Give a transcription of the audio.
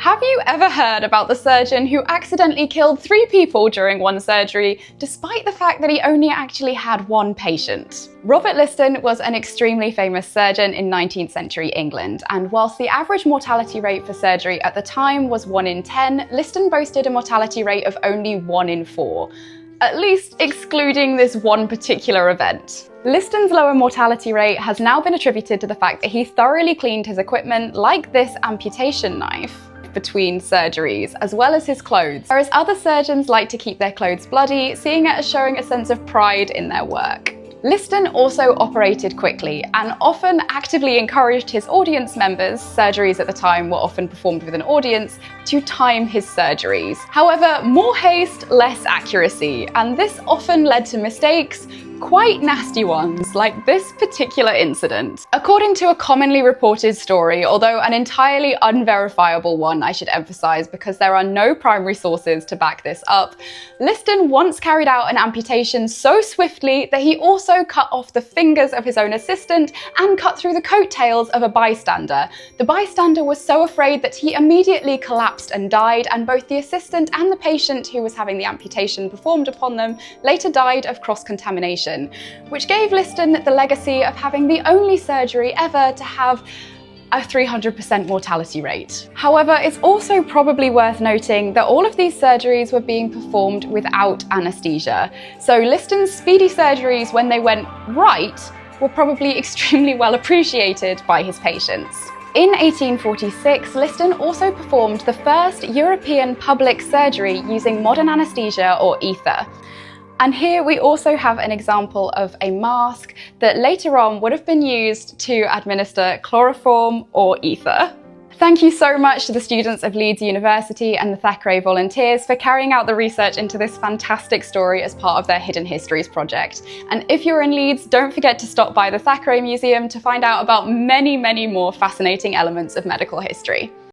Have you ever heard about the surgeon who accidentally killed 3 people during one surgery, despite the fact that he only actually had 1 patient? Robert Liston was an extremely famous surgeon in 19th century England, and whilst the average mortality rate for surgery at the time was 1 in 10, Liston boasted a mortality rate of only 1 in 4. At least excluding this one particular event. Liston's lower mortality rate has now been attributed to the fact that he thoroughly cleaned his equipment, like this amputation knife, between surgeries, as well as his clothes, whereas other surgeons like to keep their clothes bloody, seeing it as showing a sense of pride in their work. Liston also operated quickly and often actively encouraged his audience members, surgeries at the time were often performed with an audience, to time his surgeries. However, more haste, less accuracy, and this often led to mistakes, quite nasty ones, like this particular incident. According to a commonly reported story, although an entirely unverifiable one I should emphasize because there are no primary sources to back this up, Liston once carried out an amputation so swiftly that he also cut off the fingers of his own assistant and cut through the coattails of a bystander. The bystander was so afraid that he immediately collapsed and died, and both the assistant and the patient who was having the amputation performed upon them later died of cross-contamination, which gave Liston the legacy of having the only surgery ever to have a 300% mortality rate. However, it's also probably worth noting that all of these surgeries were being performed without anaesthesia. So Liston's speedy surgeries, when they went right, were probably extremely well appreciated by his patients. In 1846, Liston also performed the first European public surgery using modern anaesthesia or ether. And here we also have an example of a mask that later on would have been used to administer chloroform or ether. Thank you so much to the students of Leeds University and the Thackray volunteers for carrying out the research into this fantastic story as part of their Hidden Histories project. And if you're in Leeds, don't forget to stop by the Thackray Museum to find out about many, many more fascinating elements of medical history.